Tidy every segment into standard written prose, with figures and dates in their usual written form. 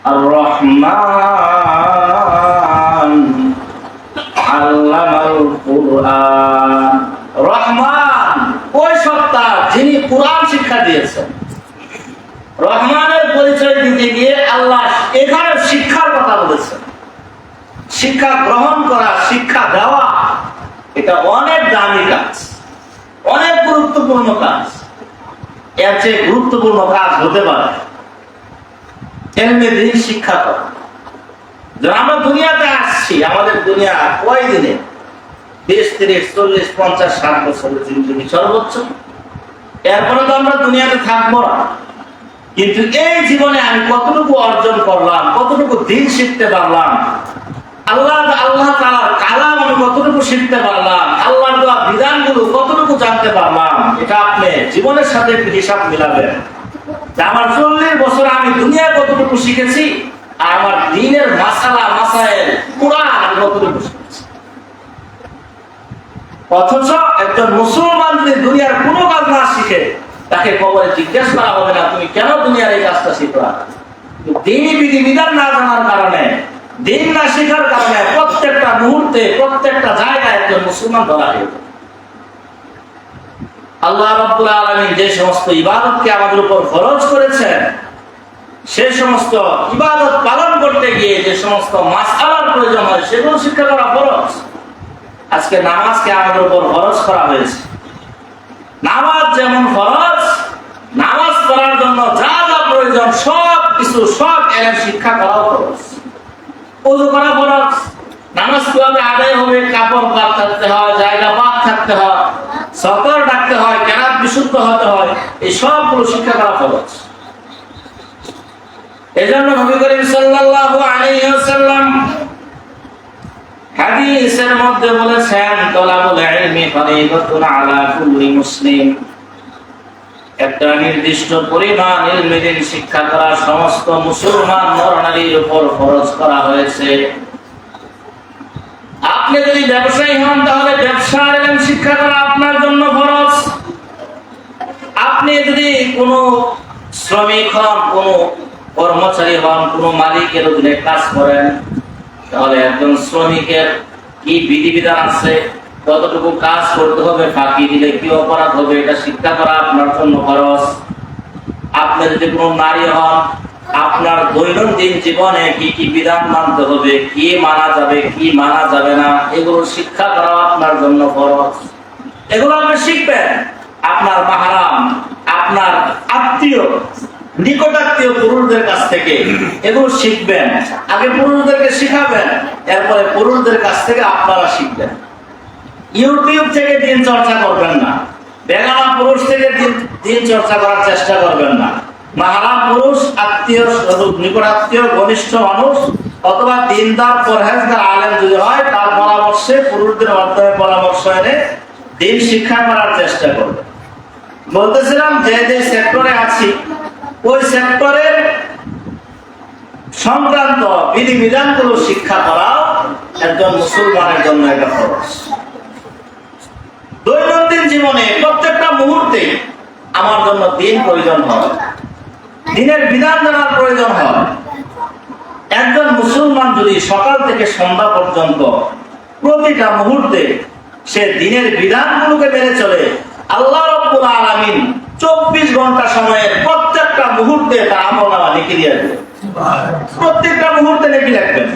আর রহমান আল্লামাল কুরআন। রহমান ওই সত্তা যিনি কুরআন শিক্ষা দিয়েছেন। রহমানের পরিচয় দিতে গিয়ে আল্লাহ এখানে শিক্ষার কথা বলেছেন। শিক্ষা গ্রহণ করা, শিক্ষা দেওয়া, এটা অনেক দামি কাজ, অনেক গুরুত্বপূর্ণ কাজ। এর চেয়ে গুরুত্বপূর্ণ কাজ হতে পারে এলমে দ্বীন শিক্ষা করা। যখন আমরা দুনিয়াতে আসছি, আমাদের দুনিয়া কয় দিনে 20, 30, 40, 50, 60 বছরের জিন্দগি সর্বোচ্চ। এরপরে তো আমরা দুনিয়াতে থাকবো না। কিন্তু এই জীবনে আমি কতটুকু অর্জন করলাম, কতটুকু দিন শিখতে পারলাম, আল্লাহ তাআলার কালাম আমি কতটুকু শিখতে পারলাম, আল্লাহর দেওয়া বিধানগুলো কতটুকু জানতে পারলাম, এটা আপনি জীবনের সাথে একটু হিসাব মিলাবেন। আমার 40 বছর আমি দুনিয়া কতটুকু শিখেছি, আর আমার দ্বীনের মাসায়েল কুরআন আমি কতটুকু শিখেছি। অথচ একজন মুসলমান যদি দুনিয়ার কোনো কাজ না শিখে, তাকে কবরে জিজ্ঞেস করা হবে না তুমি কেন দুনিয়ার এই কাজটা শিখলা। দ্বীনি বিধিবিধান না জানার কারণে, দ্বীন না শেখার কারণে প্রত্যেকটা মুহূর্তে, প্রত্যেকটা জায়গায় একজন মুসলমান ধরা হয়ে যায়। আল্লাহ রাব্বুল আলামিন যে সমস্ত ইবাদতকে আমাদের উপর ফরজ করেছেন, সে সমস্ত ইবাদত পালন করতে গিয়ে যে সমস্ত মাসআলার প্রয়োজন হয়, সেগুলো শিক্ষা করা ফরজ। আজকে নামাজকে আমাদের উপর ফরজ করা হয়েছে। নামাজ যেমন ফরজ, নামাজ পড়ার জন্য যা যা প্রয়োজন সব কিছু, সব এর শিক্ষা করাও ফরজ। ওযু করা ফরজ, নামাজ কিভাবে আদায় হবে, কাপড় পাক থাকতে হয়, জায়গা পাক থাকতে হয়, সতর ডাকতে হয়, কেরাত বিশুদ্ধ হতে হয়, এই সবগুলো শিক্ষা করা ফরজ। এজন্য নবী করিম সাল্লাল্লাহু আলাইহি ওয়াসাল্লাম হাদিসের মধ্যে বলেছেন, তলাবুল ইলমি ফরিদাতুন আলা কুল্লি মুসলিম। একটা নির্দিষ্ট পরিমাণ ইলমে দ্বীন শিক্ষা করা সমস্ত মুসলমান নর-নারীর উপর ফরজ করা হয়েছে। আপনি যদি ব্যবসায়ী হন, তাহলে ব্যবসার ইলম শিক্ষা করা আপনার জন্য ফরজ। আপনি যদি কোনো শ্রমিক হন, কোনো কর্মচারী হন, কোনো মালিকের অধীনে কাজ করেন, তাহলে একজন শ্রমিকের কি বিধিবিধান আছে, কতটুকু কাজ করতে হবে, ফাঁকি দিলে কি অপরাধ হবে, এটা শিক্ষা করা আপনার জন্য খরচ। আপনি যদি কোনো নারী হন, আপনার দৈনন্দিন জীবনে কি কি বিধান মানতে হবে, কি মানা যাবে, কি মানা যাবে না, এগুলো শিক্ষা করা আপনার জন্য খরচ। এগুলো আপনি শিখবেন আপনার মাহরাম, আপনার আত্মীয়, নিকটাত্মীয় পুরুষদের কাছ থেকে এগুলো শিখবেন। আগে পুরুষদেরকে শিখাবেন, এরপরে পুরুষদের কাছ থেকে আপনারা শিখবেন। ইউটিউব থেকে দিন চর্চা করবেন না, বেগানা পুরুষ থেকে দিন চর্চা করার চেষ্টা করবেন না। মাহরাম পুরুষ, আত্মীয়, নিকটাত্মীয়, ঘনিষ্ঠ মানুষ অথবা দিনদার পরহেজগার আলেম যদি হয়, তার পরামর্শে, পুরুষদের মাধ্যমে পরামর্শ এনে দিন শিক্ষা করার চেষ্টা করবেন। বলতেছিলাম যে যে সেক্টরে আছি, ওই সেক্টরের সংক্রান্ত বিধিবিধানগুলো শিক্ষা করা একজন মুসলমানের জন্য একটা খরচ। দৈনন্দিন জীবনে প্রত্যেকটা মুহূর্তে আমার জন্য দিন প্রয়োজন হয়, দিনের বিধান জানার প্রয়োজন হয়। একজন মুসলমান যদি সকাল থেকে সন্ধ্যা পর্যন্ত প্রতিটা মুহূর্তে সে দিনের বিধানগুলোকে মেনে চলে, আল্লাহ রাব্বুল আলামিন 24 ঘন্টা সময়ের প্রত্যেকটা মুহূর্তে তার আমলনামা লিখে দিয়ে দেবে। প্রত্যেকটা মুহূর্তে লিখে রাখবেন।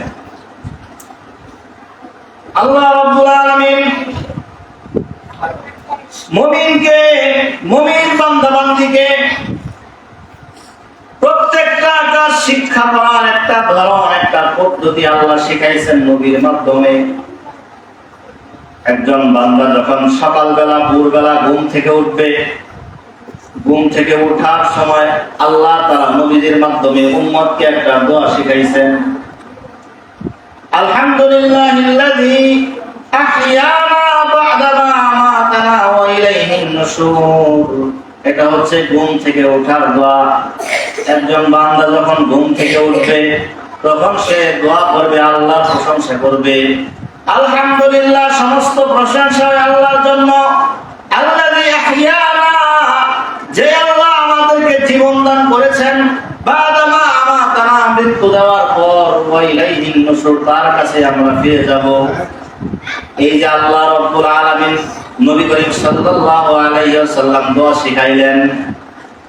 আল্লাহ রাব্বুল আলামিন মুমিন বান্দা-বান্দীকে প্রত্যেকটা কাজ শিক্ষা করার একটা ধরন, একটা পদ্ধতি আল্লাহ শিখাইছেন নবীর মাধ্যমে। একজন বান্দা যখন সকালবেলা, ভোরবেলা ঘুম থেকে উঠবে, ঘুম থেকে ওঠার সময় আল্লাহ তাআলা নবীদের মাধ্যমে উম্মতকে একটা দোয়া শিখাইছেন। আলহামদুলিল্লাহিল্লাযী আহইয়ানা বা'দা মা আমাতানা ওয়া ইলাইহিন নুশুর। এটা হচ্ছে ঘুম থেকে ওঠার দোয়া। একজন বান্দা যখন ঘুম থেকে উঠবে, তখন সে দোয়া করবে, আল্লাহর প্রশংসা করবে। আলহামদুলিল্লাহ, সমস্ত প্রশংসা আল্লাহর জন্য। আল্লাযী আহইয়ানা, যে আল্লাহ আমাদেরকে জীবন দান করেছেন, বা'দা মা আমাতানা, মৃত্যু দেওয়ার পর ওয়াইলাইহিন নুশুর, তার কাছে আমরা ফিরে যাব। এই যে আল্লাহ রাব্বুল আলামিন নবী করিম সাল্লাল্লাহু আলাইহি ওয়াসাল্লাম দোয়া শিখাইলেন,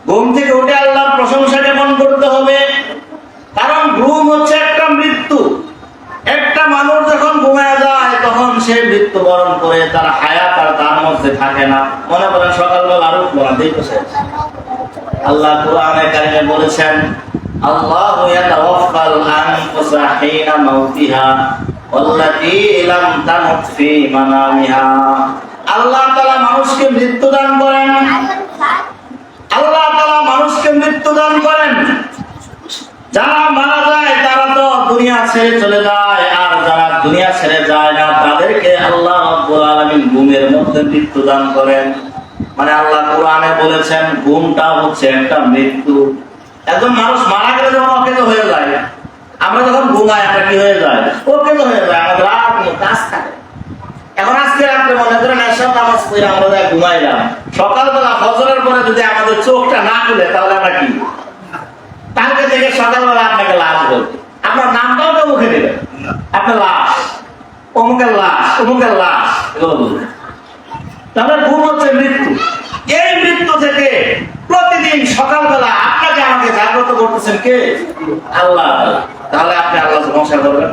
ঘুম থেকে উঠে আল্লাহর প্রশংসা জ্ঞাপন করতে হবে। কারণ ঘুম হচ্ছে একটা মৃত্যু। একটা মানুষ যখন ঘুমায় যায় তখন সে মৃত্যুবরণ করে, তার হায়াত আর তার মধ্যে থাকে না। মনে করেন সকালবেলা আরো পড়াতেই বসে আল্লাহ কোরআনে কারিমে বলেছেন, আল্লাহু ইয়াতাওয়াফাল আনফুসা হিনা মাউতিহা ওয়াল্লাতী লাম তামুত ফী মানামিহা। আল্লাহ তাআলা মানুষকে মৃত্যু দান করেন। আল্লাহ তাআলা মানুষকে মৃত্যু দান করেন। যারা মারা যায় তারা তো দুনিয়া ছেড়ে চলে যায়, আর যারা দুনিয়া ছেড়ে যায় না তাদেরকে আল্লাহ রাব্বুল আলামিন ঘুমের মধ্যে মৃত্যু দান করেন। মানে আল্লাহ কোরআনে বলেছেন ঘুমটা হচ্ছে একটা মৃত্যু। একজন মানুষ মারা গেলে যখন অকেজো হয়ে যায়, আমরা যখন ঘুমাই আমরা কি হয়ে যায়? অকেজো হয়ে যায়, আমাদের আর কোনো কাজ থাকে। এখন আজকে রাত্রে মনে করেন এসব নামাজ পড়ে আমরা ঘুমাইলাম, সকালবেলা ফজরের পরে যদি আমাদের চোখটা না খুলে তাহলে আমরা কি? কালকে থেকে সকালবেলা আপনাকে লাশ বলবে, আপনার নামটাও তো মুখে দেবেন, আপনার লাশ, অমুকের লাশ, অমুকের লাশ, এগুলো বলবেন। তাহলে ঘুম হচ্ছে মৃত্যু। এই মৃত্যু থেকে প্রতিদিন সকালবেলা আপনাকে আমাকে জাগ্রত করতেছেন কে? আল্লাহ। তাহলে আপনি আল্লাহ প্রশংসা করবেন।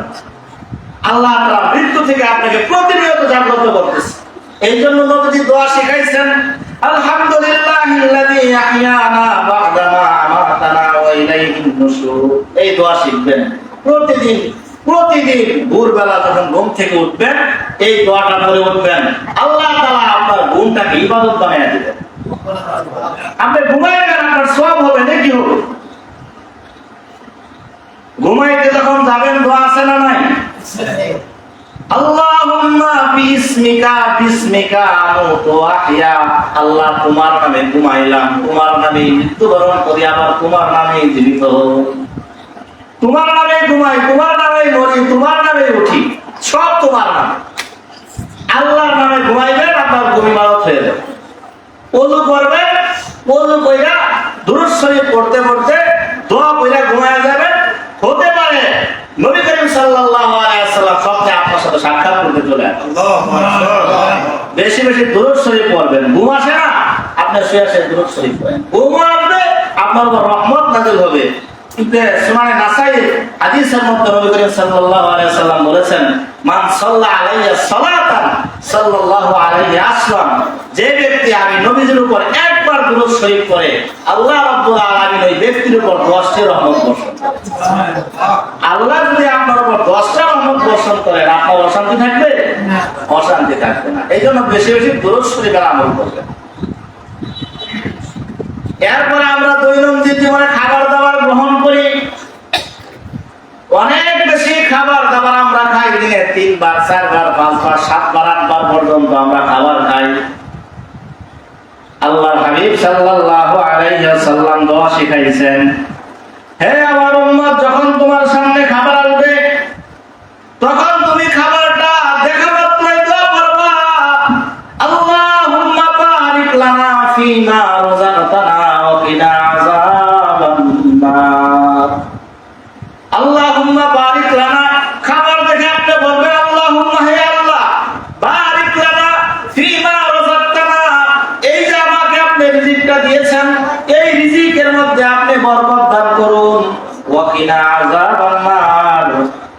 আল্লাহ তাআলা মৃত্যু থেকে আপনাকে প্রতিনিয়ত জাগ্রত করতেছেন। এই জন্য নবীজি দোয়া শিখাইছেন, আলহামদুলিল্লাহিল্লাযী আহইয়ানা বা'দা মা আমাতানা ওয়া ইলাইহিন নুশুর। এই দোয়া শিখবেন প্রতিদিন। প্রতিদিন ভোরবেলা যখন ঘুম থেকে উঠবেন এই দোয়াটা পড়ে উঠবেন। আল্লাহ তাআলা আপনার ঘুমটাকে ইবাদত বানিয়ে দিবেন। আপনি ঘুমাইবেন, আপনার সওয়াব হবে, নেকি হবে। ঘুমাইতে যখন যাবেন দোয়া আছে না নাই? আল্লাহুম্মা বিসমিকা বিসমিকা আমুতু ওয়া আহইয়া। আল্লাহ তোমার নামে ঘুমাইলাম, তোমার নামে মৃত্যুবরণ করি, আবার তোমার নামে জীবিত হই। তোমার নামে ঘুমাই, তোমার নামে মরি, তোমার নামে উঠি, সব তোমার নামে। আল্লাহর নামে ঘুমাইবেন, আপনার ঘুম ইবাদত হয়ে যাবে। ওযু করবেন, ওযু কইরা দুরূদ শরীফ পড়তে পড়তে দোয়া কইরা ঘুমায়া যাবেন। হতে পারে নবী করিম সাল্লাল্লাহু আলাইহি ওয়াসাল্লাম স্বপ্নে আপনার সাথে সাক্ষাৎ করতে চলে আসেন। বেশি বেশি দুরূদ শরীফ পড়বেন। ঘুম আসে না, আপনি শুয়ে শুয়ে দুরূদ শরীফ পড়েন। ঘুম আসবে, আপনার উপর রহমত নাযিল হবে। সুনানে নাসাই হাদিসের মধ্যে নবী করিম সাল্লাল্লাহু আলাইহি ওয়াসাল্লাম বলেছেন, মান সাল্লা আলাইয়া সালাতান সাল্লাল্লাহু আলাইহি আসলাম। যে ব্যক্তি আমি নবীজির উপর একবার দুরূদ শরীফ পড়ে, আল্লাহ রাব্বুল আলামিন ওই ব্যক্তির উপর 10টি রহমত বর্ষণ করেন। আল্লাহ যদি আপনার উপর 10টা রহমত বর্ষণ করেন, আপনার অশান্তি থাকবে না? অশান্তি থাকবে না। এইজন্য বেশি বেশি দুরূদ শরীফের আমল করবেন। এরপরে আমরা দৈনন্দিন জীবনে খাবার দাবার গ্রহণ করি। অনেক বেশি খাবার দাবার আমরা খাই। দিনে 3 বার, 4 বার, 5 বার, 7 বার, 8 বার পর্যন্ত আমরা খাবার খাই। আল্লাহর হাবিব সাল্লাল্লাহু আলাইহি ওয়াসাল্লাম দোয়া শিখাইছেন, হে আমার উম্মত, যখন তোমার সামনে খাবার আসবে তখন তুমি খাবারটা দেখা মাত্রই দোয়া করবা, আল্লাহুম্মা বারিক লানা ফীমা রাযাকতানা ওয়া কিনা আযাবান নার। আল্লাহুম্মা বারিক লানা, খাবার দেখে আপনি বলবেন আল্লাহুম্মা, হে আল্লাহ, বারিক লানা ফীমা রাযাকতানা। এই যে আমাকে আপনি রিজিকটা দিয়েছেন, এই রিজিকের মধ্যে আপনি বরকত দান করুন। ওয়া কিনা আযাবান নার,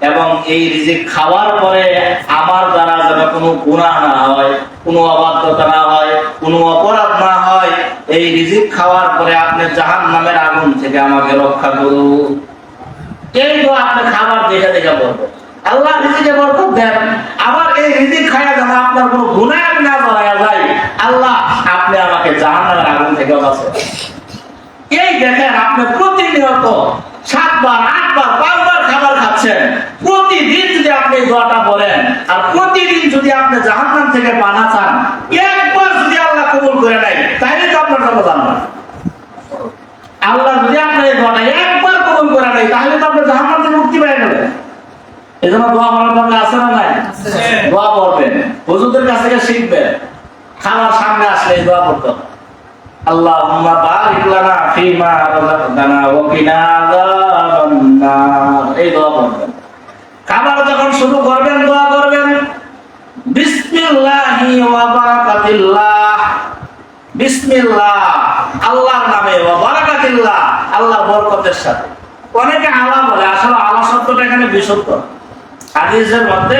এবং এই রিজিক খাওয়ার পরে আমার দ্বারা যেন কোনো গুনাহ না হয়, কোনো অবাধ্যতা না হয়, কোনো অপরাধ না হয়। এই রিজিক খাওয়ার পরে আপনি জাহান্নামের আগুন থেকে আমাকে রক্ষা করুন। এই তো আপনি খাবার দেখে দেখে বলবেন, আল্লাহ রিজিকে বরকত দেন, আবার এই রিজিক খায়া যেন আপনার কোনো গুনাহ না জড়ায়া যায়, আল্লাহ আপনি আমাকে জাহান্নামের আগুন থেকে বাঁচান। এই দেখেন আপনি প্রতিনিয়ত 7 বার, 8 বার, 5 বার খাবার খাচ্ছেন। প্রতিদিন যদি আপনি দোয়াটা বলেন, আর প্রতিদিন যদি আপনি জাহান্নাম থেকে পানা চান, একবার যদি আল্লাহ কবুল করে নেয় তাহলে তো আপনার জন্য জান্নাত। আল্লাহ যদি আপনার এই দোয়াটা একবার কবুল করে নেয় তাহলে তো আপনি জাহান্নাম থেকে মুক্তি পেয়ে গেলেন। এজন্য দোয়া করার দরকার আছে না নাই? দোয়া পড়বেন, হুজুরদের কাছ থেকে শিখবেন। খাবার সামনে আসলে দোয়া করতে হবে, আল্লাহুম্মা বারিক লানা ফীমা রাযাকতানা ওয়া কিনা আযাবান النار এই দোয়া করবেন খাবার যখন শুরু করবেন দোয়া করবেন বিসমিল্লাহি ওয়া বারাকাতিল্লাহ বিসমিল্লাহ আল্লাহর নামে ওয়া বারাকাতিল্লাহ আল্লাহর বরকতের সাথে অনেকে আলা বলে আসলে আলা শব্দটা এখানে বিশুদ্ধ হাদিসের মধ্যে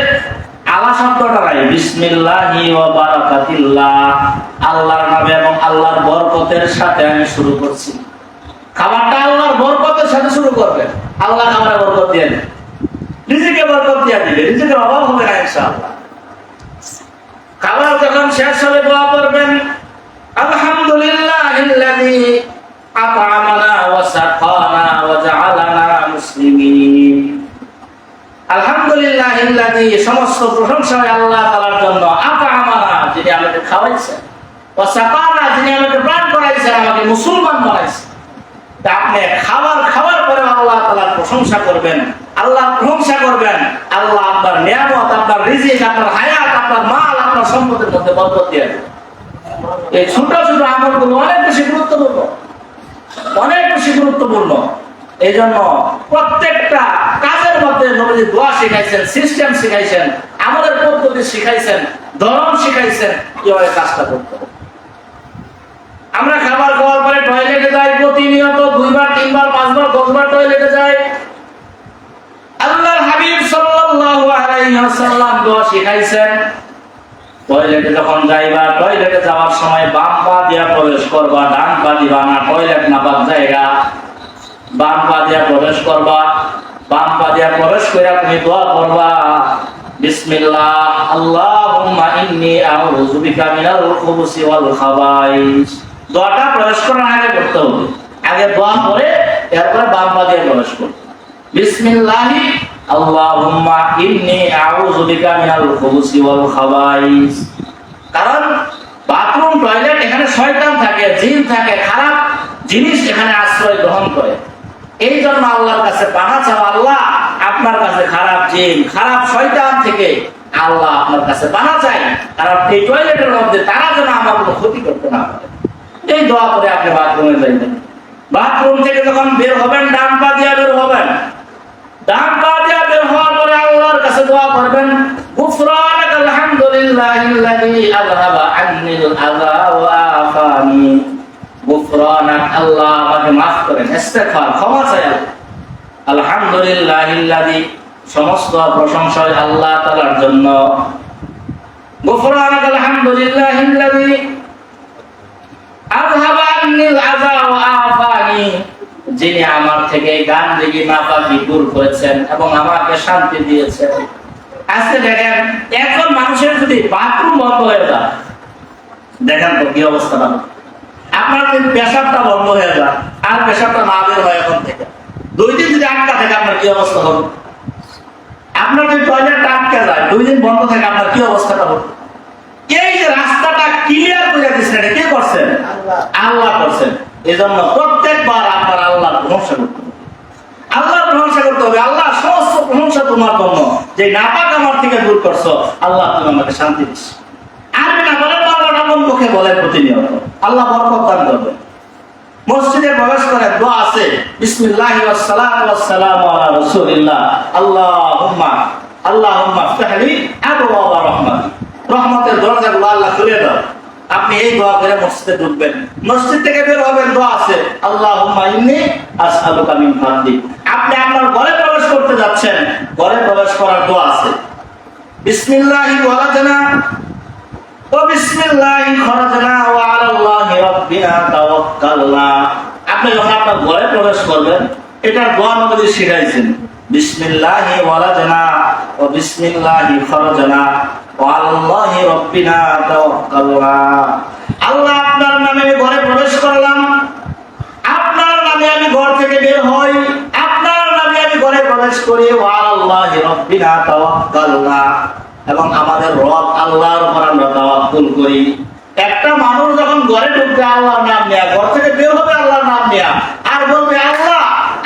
আলা শব্দটা নাই বিসমিল্লাহি ওয়া বারাকাতিল্লাহ আল্লাহর নামে এবং আল্লাহর বরকতের সাথে আমি শুরু করছি খাবারটা আল্লাহর বরকতের সাথে শুরু করবেন আল্লাহ খাবারে বরকত দিয়ে দেন রিজিকে বরকত দিয়ে দিবে রিজিকের অভাব হবে না ইনশাআল্লাহ খাবার যখন শেষ হবে দোয়া করবেন আলহামদুলিল্লাহিল্লাযী আত'আমানা ওয়া সাকানা ওয়া জা'আলানা মুসলিমিন আলহামদুলিল্লাহিল্লাযী সমস্ত প্রশংসা আল্লাহ তাআলার জন্য আত'আমানা যিনি আমাদের খাওয়াইছেন ওয়া সাকানা যিনি আমাদের প্রাণ করাইছেন আমাকে মুসলমান বানাইছেন তা আপনি খাবার পরে আল্লাহ তাআলার প্রশংসা করবেন আল্লাহ প্রশংসা করবেন আল্লাহ আপনার নিয়ামত আপনার রিজিক আপনার হায়াত আপনার মাল আপনার সম্পদের মধ্যে বরকত দিয়ে দেবেন এই ছোট ছোট আমলগুলো অনেক বেশি গুরুত্বপূর্ণ এই জন্য প্রত্যেকটা কাজের মধ্যে নবীজি দোয়া শিখাইছেন সিস্টেম শিখাইছেন আমাদের পদ্ধতি শিখাইছেন ধরন শিখাইছেন কিভাবে কাজটা করতে হবে আমরা খাবার খাওয়ার পরে টয়লেটে যাই প্রতিনিয়ত 2 বার 3 বার 5 বার 10 বার টয়লেটে যাই আল্লাহর হাবিব সাল্লাল্লাহু আলাইহি ওয়াসাল্লাম দোয়া শিখাইছেন টয়লেটে যখন যাইবা টয়লেটে যাওয়ার সময় বাম পা দিয়া প্রবেশ করবা ডান পা দিবা না টয়লেট নাপাক জায়গা বাম পা দিয়া প্রবেশ করবা বাম পা দিয়া প্রবেশ কইরা তুমি দোয়া করবা বিসমিল্লাহ আল্লাহুম্মা ইন্নী আউযু বিকা মিনাল খুবুসি ওয়াল খাবাইস দোয়াটা প্রবেশ করার আগে করতে হবে আগে দোয়া করে এরপর বাম পা দিয়ে প্রবেশ করতে বিসমিল্লাহি আল্লাহুম্মা ইন্নী আউযু বিকা মিনাল খুবুসি ওয়াল খাবাইস কারণ বাথরুম টয়লেট এখানে শয়তান থাকে জিন থাকে খারাপ জিনিস এখানে আশ্রয় গ্রহণ করে এই জন্য আল্লাহর কাছে পানা চাওয়া আল্লাহ আপনার কাছে খারাপ জিন খারাপ শয়তান থেকে আল্লাহ আপনার কাছে পানা চাই কারণ এই টয়লেটের মধ্যে তারা যেন আমার কোনো ক্ষতি করতে না পারে এই দোয়া করে আপনি বাথরুমে যাইবেন বাথরুম থেকে যখন বের হবেন ডান পা দিয়ে বের হবেন ডান পা দিয়ে বের হওয়ার পরে আল্লাহর কাছে দোয়া করবেন গুফরানাকাল হামদুলিল্লাহিল্লাযী আযহাবা আন্নিল আযা ওয়া আফানি গুফরানাক আল্লাহ আমাকে maaf করেন ইস্তিগফার ক্ষমা চাই আলহামদুলিল্লাহিল্লাযী সমস্ত প্রশংসা আল্লাহ তাআলার জন্য গুফরানাকাল হামদুলিল্লাহিল্লাযী আযহাবা আন্নিল আযা ওয়া আফানি যিনি আমার থেকে গান্দেগি নাপাকি দূর করেছেন এবং আমাকে শান্তি দিয়েছেন আজকে দেখেন এখন মানুষের যদি বাথরুম বন্ধ হয়ে যায় দেখেন তো কি অবস্থা হবে আপনার যদি পেশাবটা বন্ধ হয়ে যায় আর পেশাবটা না বের হয় এখন থেকে 2 দিন যদি আটকা থাকে আপনার কি অবস্থা হবে আপনার যদি টয়লেটটা আটকে যায় 2 দিন বন্ধ থাকে আপনার কি অবস্থাটা হবে এই যে রাস্তাটা ক্লিয়ার করে দিচ্ছেন এটা কে করছেন আল্লাহ করছেন এজন্য প্রত্যেকবার আপনার আল্লাহর প্রশংসা করতে হবে আল্লাহর প্রশংসা করতে হবে আল্লাহ সমস্ত প্রশংসা তোমার জন্য যে নাপাক আমার থেকে দূর করছো আল্লাহ তুমি আমাকে শান্তি দিস আর না বলেন আল্লাহর নাম মুখে বলেন প্রতিনিয়ত আল্লাহ বরকত দান করবে মসজিদে প্রবেশ করে দোয়া আছে বিসমিল্লাহি ওয়াস সালাতু ওয়াস সালামু আলা রাসূলিল্লাহ আল্লাহুম্মা ইফতাহলি আবওয়াবা রাহমাতি রহমতের দরজাগুলো আল্লাহ খুলে দাও আপনি এই দোয়া করে মসজিদে ঢুকবেন মসজিদ থেকে বের হবেন দোয়া আছে আল্লাহুম্মা ইন্নী আসআলুকা মিন ফাদলিক আপনি আপনার ঘরে প্রবেশ করতে যাচ্ছেন ঘরে প্রবেশ করার দোয়া আছে বিসমিল্লাহি ওয়ালাদনা ওয়া বিসমিল্লাহি খরাজনা ওয়া আলাল্লাহি রাব্বিনা তাওয়াক্কালনা আপনি যখন আপনার ঘরে প্রবেশ করবেন এটার দোয়া নবী শিখাইছেন বিসমিল্লাহি ওয়ালাদনা ওয়া বিসমিল্লাহি খরাজনা ওয়া আলাল্লাহি রাব্বিনা তাওয়াক্কালনা আল্লাহ আপনার নামে ঘরে প্রবেশ করলাম আপনার নামে আমি ঘর থেকে বের হই আপনার নামে আমি ঘরে প্রবেশ করি ওয়া আলাল্লাহি রাব্বিনা তাওয়াক্কালনা এবং আমাদের রব আল্লাহর উপর আমরা তাওয়াক্কুল করি একটা মানুষ যখন ঘরে ঢুকবে আল্লাহর নাম নেয়া ঘর থেকে বের হবে আল্লাহর নাম নেয়া আর বলবে আল্লাহ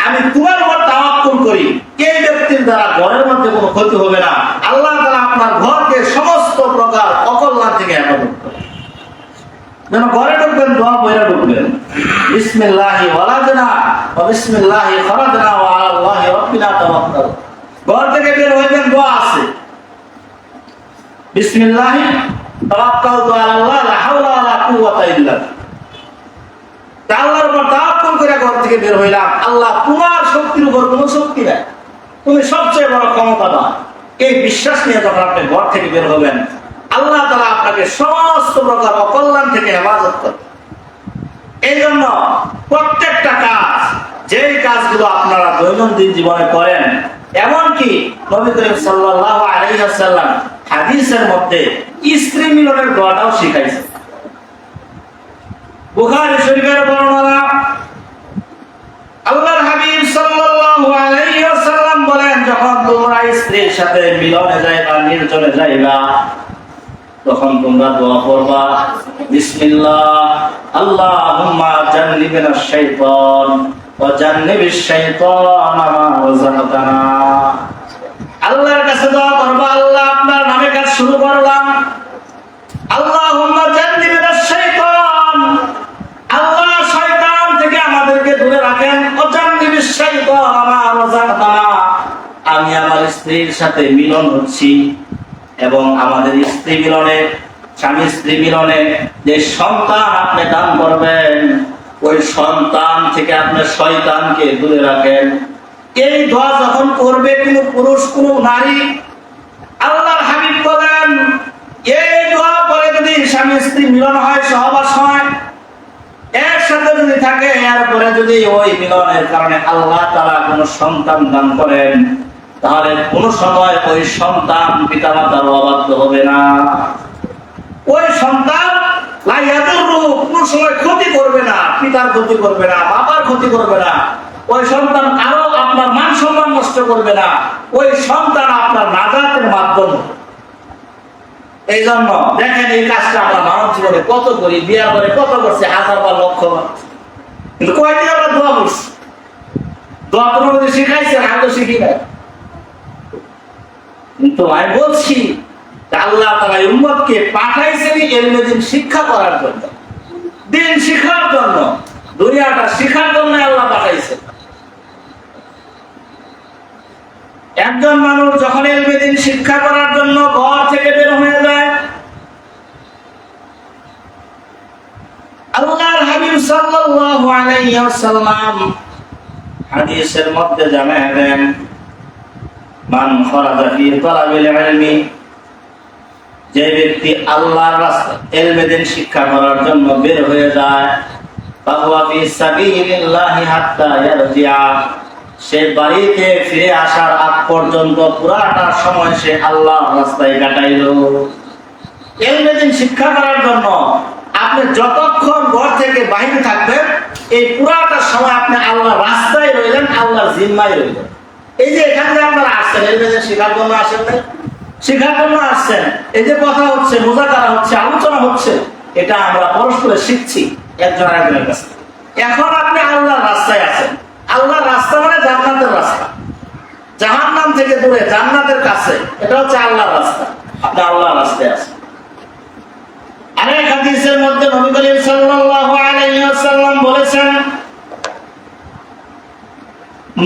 আমি তোমার উপর তাওয়াক্কুল করি এই ব্যক্তির দ্বারা ঘরের মধ্যে কোনো ক্ষতি হবে না আল্লাহ তাআলা আপনার ঘরকে সমস্ত প্রকার অকল্যাণ থেকে হেফাজত করে যেন ঘরে ঢুকবেন দোয়া পড়ে ঢুকবেন বিসমিল্লাহি ওয়ালাদনা ওয়া বিসমিল্লাহি খরাজনা ওয়া আলাল্লাহি রাব্বিনা রাব্বিনা তাওয়াক্কাল। ঘর থেকে বের হইবেন, দোয়া আছে, বিসমিল্লাহি তাওয়াক্কালতু আলাল্লাহ লা হাওলা ওয়ালা কুওয়াতা ইল্লা বিল্লাহ। আল্লাহর উপর তাওয়াক্কুল করে ঘর থেকে বের হইলাম, আল্লাহ তোমার শক্তির উপর কোনো শক্তি নাই, তুমি সবচেয়ে বড় ক্ষমতাবান। এই বিশ্বাস নিয়ে যখন আপনি ঘর থেকে বের হবেন, আল্লাহ তাআলা আপনাকে সমস্ত প্রকার অকল্যাণ থেকে হেফাজত করবে। এই জন্য প্রত্যেকটা কাজ, যেই কাজগুলো আপনারা দৈনন্দিন জীবনে করেন, এমনকি নবী করিম সাল্লাল্লাহু আলাইহি ওয়াসাল্লাম হাদিসের মধ্যে স্ত্রী মিলনের দোয়াটাও শিখাইছেন। বুখারী শরীফের বর্ণনা, আল্লাহর হাবিব সাল্লাল্লাহু আলাইহি ওয়াসাল্লাম বলেন, যখন তোমরা স্ত্রীর সাথে মিলনে যাইবা, নির্জনে যাইবা, তখন তোমরা দোয়া করবা, বিসমিল্লাহ আল্লাহুম্মা জান্নিবনাশ শাইতান ওয়া জান্নিবিশ শাইতানা মা রাযাকতানা। আল্লাহর কাছে দোয়া করবা, আল্লাহ আপনার নামে কাজ শুরু করলাম, আল্লাহুম্মা জান্নিবনাশ শাইতান, আল্লাহ শয়তান থেকে আমাদেরকে দূরে রাখেন, ওয়া জান্নিবিশ শাইতানা মা রাযাকতানা। আমি আমার স্ত্রীর সাথে মিলন হচ্ছি এবং আমাদের স্ত্রী মিলনে, স্বামী স্ত্রী মিলনে যে সন্তান আপনি দান করবেন, ওই সন্তান থেকে আপনি শয়তানকে দূরে রাখেন। এই দোয়া যখন করবে কোনো পুরুষ, কোনো নারী, আল্লাহর হাবিব বলেন, এই দোয়া পরে যদি স্বামী স্ত্রী মিলন হয়, সহবাস হয়, একসাথে যদি থাকে, এরপরে যদি ওই মিলনের কারণে আল্লাহ তাআলা কোনো সন্তান দান করেন, তাহলে কোন সময় ওই সন্তান পিতামাতার অবাধ্য হবে না। ওই সন্তান কোন সময় ক্ষতি করবে না, পিতার ক্ষতি করবে না, বাবার ক্ষতি করবে না। ওই সন্তান আরো আপনার মান সম্মান নষ্ট করবে না। ওই সন্তান আপনার নাজাতের মাধ্যম। এই জন্য দেখেন, এই কাজটা আমরা মানব জীবনে কত করি, বিয়ার পরে কত করছে, হাজার বা লক্ষ বার, কিন্তু কয়দিন আমরা দোয়া করছি? দোয়া কোনো শিখাইছেন? আমি তো শিখি নাই। কিন্তু আমি বলছি, আল্লাহ তাআলা উম্মতকে পাঠাইছেন ইলমে দ্বীন শিক্ষা করার জন্য, দ্বীন শিখার জন্য, দুনিয়াটা শিখার জন্য আল্লাহ পাঠাইছেন। একজন মানুষ যখন ইলমে দ্বীন শিক্ষা করার জন্য ঘর থেকে বের হয়ে যায়, আল্লাহর হাবিব সাল্লাল্লাহু আলাইহি ওয়াসাল্লাম হাদিসের মধ্যে জানায় দেন, মান খরাজা ফি তালাবিল ইলমি, যে ব্যক্তি আল্লাহর রাস্তায় ইলমে দ্বীন শিক্ষা করার জন্য বের হয়ে যায়, ফাহুয়া ফি সাবিলিল্লাহি হাত্তা ইয়ারজিআ, সে বাড়িতে ফিরে আসার আগ পর্যন্ত পুরাটা সময় সে আল্লাহর রাস্তায় কাটাইলো। ইলমে দ্বীন শিক্ষা করার জন্য আপনি যতক্ষণ ঘর থেকে বাইরে থাকবেন, এই পুরাটা সময় আপনি আল্লাহর রাস্তায় রইলেন, আল্লাহর জিম্মায় রইলেন। এই যে এখানে আপনারা আসছেন, ইলমে দ্বীন শিক্ষার জন্য আসেন না, শিক্ষার জন্য আসছেন। এই যে কথা হচ্ছে, মুযাকারা হচ্ছে, আলোচনা হচ্ছে, এটা আমরা পরস্পর শিখছি একজন আরেকজনের কাছে। এখন আপনি আল্লাহর রাস্তায় আছেন। আল্লাহর রাস্তা মানে জান্নাতের রাস্তা, জাহান্নাম থেকে দূরে জান্নাতের কাছে, এটা হচ্ছে আল্লাহর রাস্তা। আপনি আল্লাহর রাস্তায় আছেন। আরেক হাদিসের মধ্যে নবী করিম সাল্লাল্লাহু আলাইহি ওয়াসাল্লাম বলেছেন,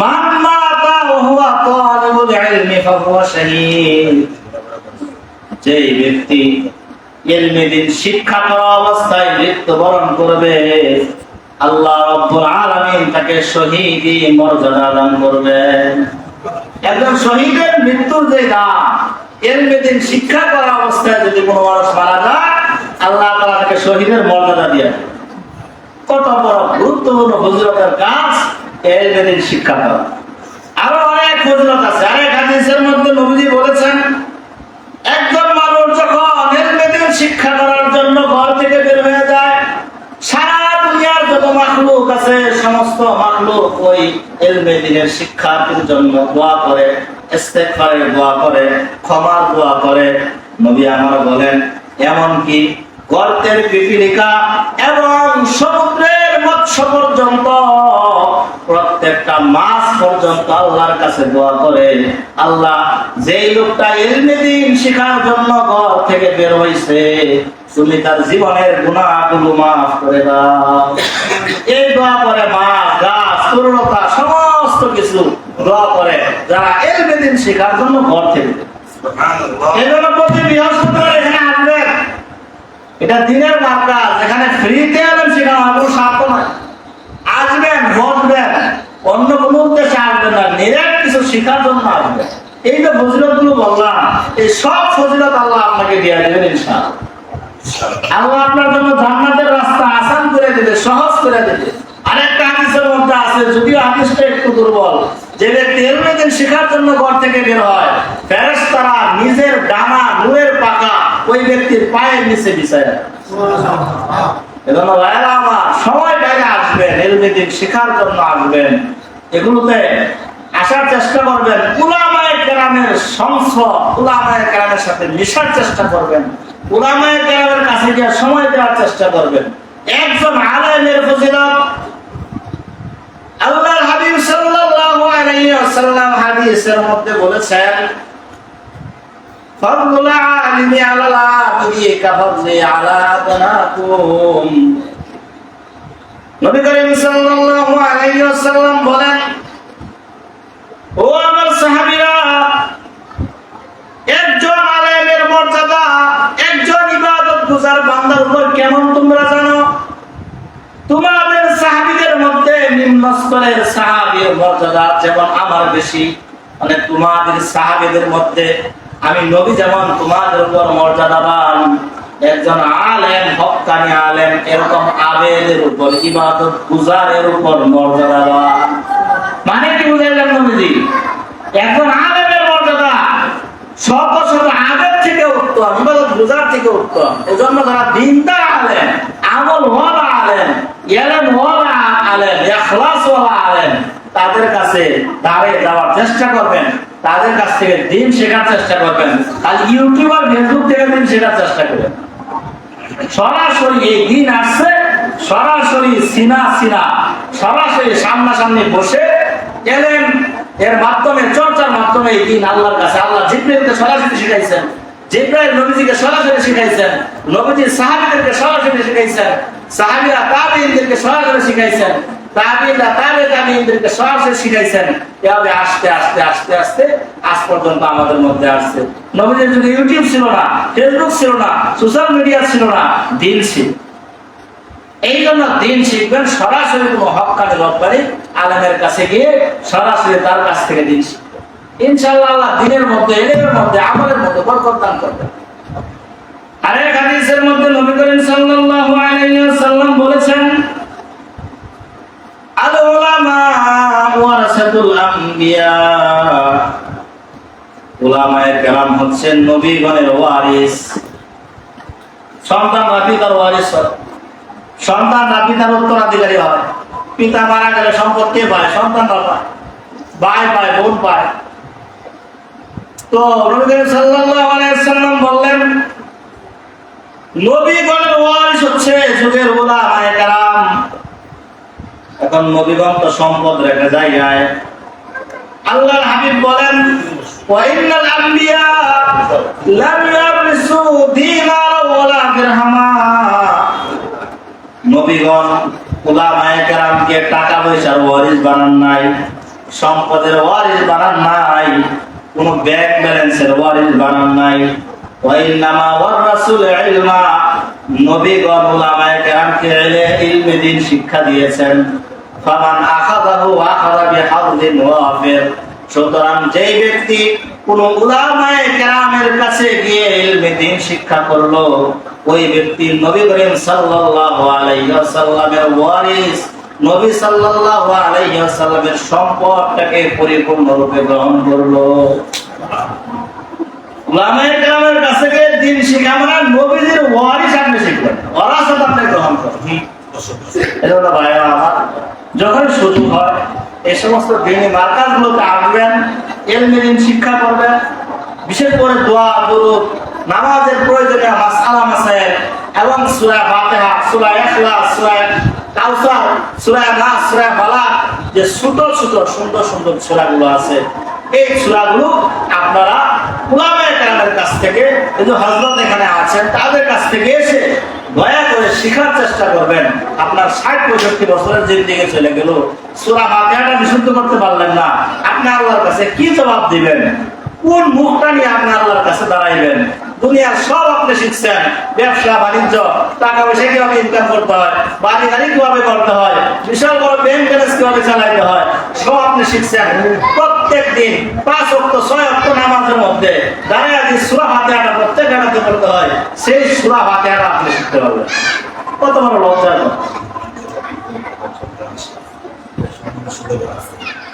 মান মাতা ওয়া হুয়া তালিবুল ইলমি ফাহুয়া শাহীদ, যে ব্যক্তি ইলমে দ্বীন শিক্ষা করা অবস্থায় মৃত্যুবরণ করবে, আল্লাহ রাব্বুল আলামিন তাকে শহীদি মর্যাদা দান করবেন। একজন শহীদের মৃত্যুর যে দাম, ইলমে দ্বীন শিক্ষা করা অবস্থায় যদি কোনো মানুষ মারা যায়, আল্লাহ তাআলা তাকে শহীদের মর্যাদা দিয়ে দেন। কত বড় গুরুত্বপূর্ণ ফজিলতের কাজ ইলমে দ্বীন শিক্ষা করা। আরো অনেক ফজিলত আছে। আরেক হাদিসের মধ্যে নবীজি বলেছেন, একজন মানুষ যখন ইলমে দ্বীন শিক্ষা করার জন্য ঘর থেকে বের হয়ে যায়, সারা দুনিয়ার যত মাখলুক আছে, সমস্ত মাখলুক ওই ইলমে দ্বীনের শিক্ষার জন্য দোয়া করে, ইস্তেগফারের দোয়া করে, ক্ষমার দোয়া করে। নবী আমার বলেন, এমনকি গর্তের পিপীলিকা এবং সমুদ্রের মৎস্য পর্যন্ত, প্রত্যেকটা মাছ পর্যন্ত আল্লাহর কাছে দোয়া করে, আল্লাহ যেই লোকটা ইলমে দ্বীন শিখার জন্য ঘর থেকে বের হইছে, তুমি তার জীবনের গুনাহগুলো মাফ করে দাও। এই দোয়া করে মাছ, গাছ, তরুণতা, সমস্ত কিছু দোয়া করে যারা ইলমে দ্বীন শেখার জন্য ঘর থেকে। এজন্য প্রতি বৃহস্পতিবার এখানে আসবেন। এটা দিনের মার্কা, যেখানে ফ্রিতে ইলম শেখানো হয়, কোনো স্বার্থ নয়। আসবেন, বসবেন, অন্য কোনো উদ্দেশ্যে আসবেন না, নিরাট কিছু শেখার জন্য আসবেন। এই যে ফজিলতগুলো বললাম, এই সব ফজিলত আল্লাহ আপনাকে দিয়ে দেবেন ইনশাআল্লাহ। আল্লাহ আপনার জন্য জান্নাতের রাস্তা আসান করে দিবে, সহজ করে দিবে। আরেকটা হাদিসের মধ্যে আছে, যদিও হাদিসটা একটু দুর্বল, যে ব্যক্তি ইলমে দ্বীন শেখার জন্য ঘর থেকে বের হয়, ফেরেশতারা নিজের ডানা নূরের পাকা ওই ব্যক্তির পায়ের নিচে বিছায় রাখে। এজন্য ভাইরা আমার, সময় বাইরে আসবেন, ইলমে দ্বীন শেখার জন্য আসবেন। এগুলোতে আসার চেষ্টা করবেন, উলামায়ে কেরামের সংস্রব, উলামায়ে কেরামের সাথে মিশার চেষ্টা করবেন, উলামায়ে কেরামের কাছে গিয়ে সময় দেওয়ার চেষ্টা করবেন। একজন আলেমের ফজিলত আল্লাহর হাবিব সাল্লাল্লাহু আলাইহি ওয়াসাল্লাম হাদিসের মধ্যে বলেছেন, ফাদলুল আলিমি আলাল আবিদি কাফাদলি আলা আদনাকুম। নবী করিম সাল্লাল্লাহু আলাইহি ওয়াসাল্লাম বলেন, ও আমার সাহাবীরা, একজন আলেমের মর্যাদা একজন ইবাদতগুজার বান্দার উপর কেমন তোমরা জানো? তোমাদের সাহাবীদের মধ্যে নিম্ন স্তরের সাহাবীর মর্যাদা যেমন আমার বেশি, মানে তোমাদের সাহাবীদের মধ্যে আমি নবী যেমন তোমাদের উপর মর্যাদাবান, একজন আলেম, হক্কানি আলেম এরকম আবেদের উপর, ইবাদতগুজারের উপর মর্যাদাবান। মানে কি বুঝাইলেন নবীজি? একজন আলেমের মর্যাদা শত শত আবেদ থেকে উত্তম, ইবাদতগুজার থেকে উত্তম। এজন্য যারা দিনদার আলেম, আমল ওয়ালা আলেম, ইলম ওয়ালা আলেম, ইখলাস ওয়ালা আলেম, তাদের কাছে দাঁড়িয়ে যাওয়ার চেষ্টা করবেন, তাদের কাছ থেকে দিন শেখার চেষ্টা করবেন। আর ইউটিউব আর ফেসবুক থেকে দিন শেখার চেষ্টা করবেন। সরাসরি এই দিন আসছে, সরাসরি সিনা সরাসরি সামনাসামনি বসে এলেন, এর মাধ্যমে চর্চার মাধ্যমে এই দিন আল্লাহর কাছে, আল্লাহ জিবরাইলকে সরাসরি শিখাইছেন, জিবরাইল নবীজিকে সরাসরি শিখাইছেন, নবীজি সাহাবীদেরকে সরাসরি শিখাইছেন, সাহাবীরা তাবেঈনদেরকে সরাসরি শিখাইছেন, তাবেঈনরা তাবেঈনদেরকে সরাসরি শিখাইছেন। এভাবে আস্তে আস্তে আস্তে আস্তে আজ পর্যন্ত আমাদের মধ্যে আসছে। নবীজির যুগে ইউটিউব ছিল না, ফেসবুক ছিল না, সোশ্যাল মিডিয়া ছিল না, দিন ছিল। এই জন্য দিন শিখবেন সরাসরি কোনো হক্কানি রব্বানি আলেমের কাছে গিয়ে সরাসরি তার কাছ থেকে দিন শিখবেন। ইনশাআল্লাহ আল্লাহ দিনের মধ্যে, ইলমের মধ্যে, আমলের মধ্যে বরকত দান করবেন। আরেক হাদিসের মধ্যে নবী করিম সাল্লাল্লাহু আলাইহি ওয়াসাল্লাম বলেছেন, আল উলামা ওয়ারাসাতুল আম্বিয়া। উলামায়ে কেরাম হচ্ছেন নবীগণের ওয়ারিস। সন্তানরা পিতার ওয়ারিস হয়, সন্তানরা পিতার উত্তরাধিকারী হয়। পিতা মারা গেলে সম্পত্তি পায়, সন্তানরা পায়, ভাই পায়, বোন পায়। তো নবী করিম সাল্লাল্লাহু আলাইহি ওয়াসাল্লাম বললেন, নবীগণের ওয়ারিস হচ্ছে যুগের উলামায়ে কেরাম। এখন নবীগণ তো সম্পদ রেখে যায়। আল্লাহর হাবিব বলেন, ওয়া ইন্নাল আম্বিয়া লাম ইয়ারিসু দিনার ওয়ালা দিরহামা। নবীগণ উলামায়ে কেরামকে টাকা পয়সার ওয়ারিস বানান নাই, সম্পদের ওয়ারিস বানান নাই, কোন ব্যাংক ব্যালেন্সের ওয়ারিস বানান নাই। ওয়া ইন্নামা ওয়ারাসুল ইলমা। নবীগণ উলামায়ে কেরামকে ইলমে দ্বীন শিক্ষা দিয়েছেন। ফামান আখাযাহু আখাযা বিহাযিন ওয়াফির। সুতরাং যেই ব্যক্তি কোন উলামায়ে কেরামের কাছে গিয়ে ইলমে দ্বীন শিক্ষা করলো, ওই ব্যক্তি নবী করিম সাল্লাল্লাহু আলাইহি ওয়াসাল্লামের ওয়ারিস, নবী সাল্লাল্লাহু আলাইহি ওয়াসাল্লামের সম্পদটাকে পরিপূর্ণরূপে গ্রহণ করলো। উলামায়ে কেরামের কাছে গিয়ে দ্বীন শিক্ষা মানে নবীজির ওয়ারিস আপনি শিখবেন, ওরাসাত আপনি গ্রহণ করবেন। এজন্য ভাইরা আমার, যখন সুযোগ হয় এই সমস্ত দিনী মার্কাজগুলোতে আসবেন, ইলমে দ্বীন শিক্ষা করবেন। বিশেষ করে দোয়া, দুরূদ, নামাজের প্রয়োজনীয় মাসআলা মাসাইল এবং সূরা ফাতিহা, সূরা ইখলাস, সূরা কাউসার, সূরা নাস, সূরা ফালাক, যে ছোট ছোট সুন্দর সুন্দর সূরাগুলো আছে, এই সূরাগুলো আপনারা উলামায়ে কেরামের কাছ থেকে, এই যে হযরত এখানে আছেন তাদের কাছ থেকে এসে দয়া করে শেখার চেষ্টা করবেন। আপনার ৬০-৬৫ বছরের জিন্দেগি চলে গেল, সূরা ফাতিহাটা বিশুদ্ধ করতে পারলেন না, আপনি আল্লাহর কাছে কি জবাব দিবেন? কোন মুখটা নিয়ে আপনি আল্লাহর কাছে দাঁড়াইবেন? দুনিয়ার সব আপনি শিখছেন, ব্যবসা বাণিজ্য, টাকা পয়সা কিভাবে ইনকাম করতে হয়, বাড়ি গাড়ি কিভাবে করতে হয়, বিশাল বড় ব্যাংক ব্যালেন্স কিভাবে চালাইতে হয়, সব আপনি শিখছেন। প্রত্যেক দিন ৫ ওয়াক্ত ৬ ওয়াক্ত নামাজের মধ্যে দাঁড়িয়ে যে সূরা ফাতিহাটা প্রত্যেক রাতে পড়তে হয়, সেই সূরা ফাতিহাটা আপনি শিখতে পারবেন। কত বড় লজ্জার কথা!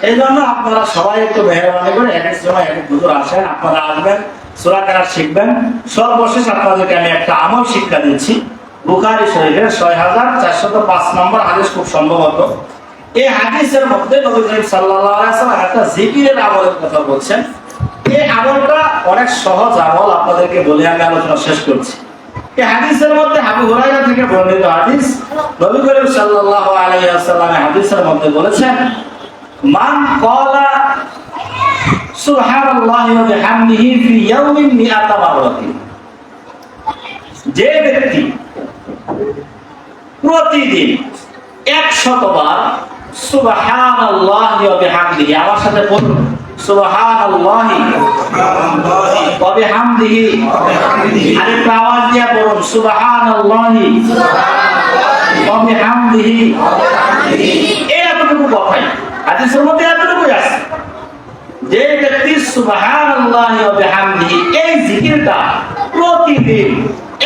এই জন্য আপনারা সবাই একটু মেহরবানি করে এক এক সময় এক এক হুজুর আসেন, আপনারা আসবেন, সূরা কেরাত শিখবেন। সর্বশেষ আপনাদেরকে আমি একটা আমল শিক্ষা দিচ্ছি। বুখারী শরীফের ৬৪০৫ নম্বর হাদিস, খুব সম্ভবত এই হাদিসের মধ্যে নবী করিম সাল্লাল্লাহু আলাইহি ওয়াসাল্লাম একটা জিকিরের আমলের কথা বলছেন। এই আমলটা অনেক সহজ আমল, আপনাদেরকে বলে আমি আলোচনা শেষ করছি। এই হাদিসের মধ্যে আবু হুরায়রা থেকে বর্ণিত হাদিস, নবী করিম সাল্লাল্লাহু আলাইহি ওয়াসাল্লাম হাদিসের মধ্যে বলেছেন, মান ক্বালা সুবহানাল্লাহি ওয়া বিহামদিহি ফি ইয়াউমিন মিআতা মাররাতিন, যে ব্যক্তি প্রতিদিন ১০০ বার সুবহানাল্লাহি ওয়া বিহামদিহি, আমার সাথে বলুন সুবহানাল্লাহি ওয়া বিহামদিহি, আরেকটু আওয়াজ দিয়ে বলুন সুবহানাল্লাহি ওয়া বিহামদিহি। এতটুকু কথাই হাদিসের মধ্যে এতটুকুই আছে, যে ব্যক্তি সুবহানাল্লাহি ওয়া বিহামদিহি এই জিকিরটা প্রতিদিন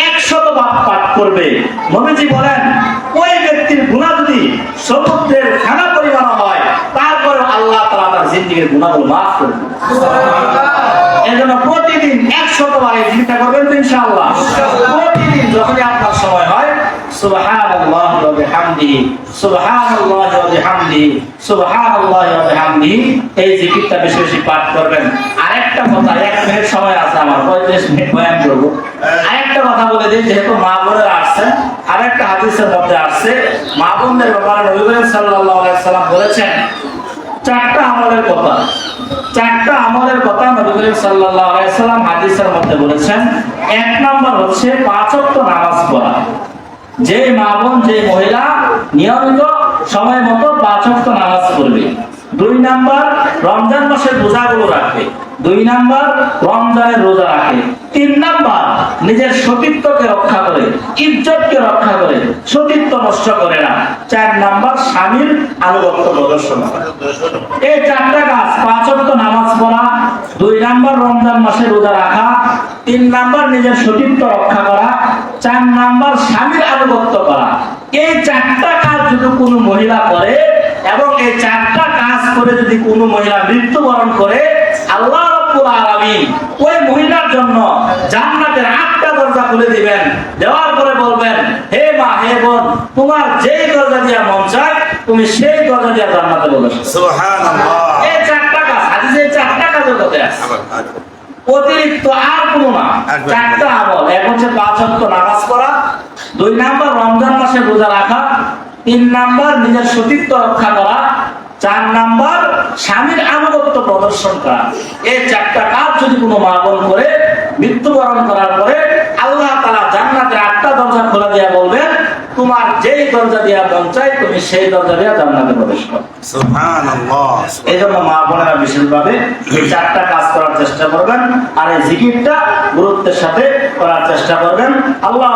১০০ বার পাঠ করবে, নবীজি বলেন ওই ব্যক্তির গুনাহ যদি সমুদ্রের ফেনা পরিমাণ হয়, তারপরে আল্লাহ তাআলা তার জিন্দেগীর গুনাহগুলো মাফ করে দেবেন। এজন্য প্রতিদিন ১০০ বার এই জিকিরটা করবেন তো ইনশাআল্লাহ। প্রতিদিন যখনই আপনার সময় হয় সুবহানাল্লাহি ওয়া বিহামদিহি, সুবহানাল্লাহি ওয়া বিহামদিহি, সুবহানাল্লাহি ওয়া বিহামদিহি, এই জিকিরটা বেশি বেশি পাঠ করবেন। আরেকটা কথা, ১ মিনিট সময় আছে আমার, ৩৫ মিনিট বয়ান করব। আরেকটা কথা বলে দিই, যেহেতু মা বোনেরা আসছেন, আরেকটা হাদিসের মধ্যে আসছে মা বোনদের ব্যাপারে নবী করিম সাল্লাল্লাহু আলাইহি ওয়াসাল্লাম বলেছেন ৪টা আমলের কথা। ৪টা আমলের কথা নবী করিম সাল্লাল্লাহু আলাইহি ওয়াসাল্লাম হাদিসের মধ্যে বলেছেন। ১ নাম্বার হচ্ছে ৫ ওয়াক্ত নামাজ পড়া। যে মা বোন, যে মহিলা নিয়মিত সময় মতো ৫ ওয়াক্ত নামাজ পড়বে। ২ নাম্বার রমজান মাসের রোজাগুলো রাখবে। ২ নাম্বার রমজানের রোজা রাখে। ৩ নাম্বার নিজের সতীত্বকে রক্ষা করে, ইজ্জতকে রক্ষা করে, সতীত্ব নষ্ট করে না। ৪ নাম্বার স্বামীর আনুগত্য প্রদর্শন করে। এই ৪টা কাজ, ৫ ওয়াক্ত নামাজ পড়া, ২ নাম্বার রমজান মাসে রোজা রাখা, ৩ নাম্বার নিজের সতীত্ব রক্ষা করা, ৪ নাম্বার স্বামীর আনুগত্য করা। এই ৪টা কাজ যদি কোনো মহিলা করে এবং এই ৪টা কাজ করে যদি কোনো মহিলা মৃত্যুবরণ করে, আল্লাহ রাব্বুল আলামিন ওই মহিলার জন্য জান্নাতের ৮টা দরজা খুলে দিবেন। দেওয়ার পরে বলবেন, হে মা, হে বোন, তোমার যেই দরজা দিয়ে মন চায় তুমি সেই দরজা দিয়ে জান্নাতে প্রবেশ করো। সুবহানাল্লাহ। এই ৪টা কাজ, হাদিসে ৪টা কাজের কথা আছে, অতিরিক্ত আর কোনো না। ৪টা আমল। এক হচ্ছে ৫ ওয়াক্ত নামাজ পড়া, ২ নাম্বার রমজান মাসে রোজা রাখা, ৩ নাম্বার নিজের সতীত্ব রক্ষা করা, ৪ নাম্বার স্বামীর আনুগত্য প্রদর্শন করা। এই ৪টা কাজ যদি কোনো মা বোন করে মৃত্যুবরণ করার পরে আল্লাহ তাআলা জান্নাতের ৮টা দরজা খোলা দিয়া বলবেন, তোমার যেই দরজা দিয়া মন চায় তুমি সেই দরজা দিয়া জান্নাতে প্রবেশ করো। সুবহানাল্লাহ। এইজন্য মা বোনেরা বিশেষভাবে এই ৪টা কাজ করার চেষ্টা করবেন, আর এই জিকিরটা গুরুত্বের সাথে করার চেষ্টা করবেন। আল্লাহ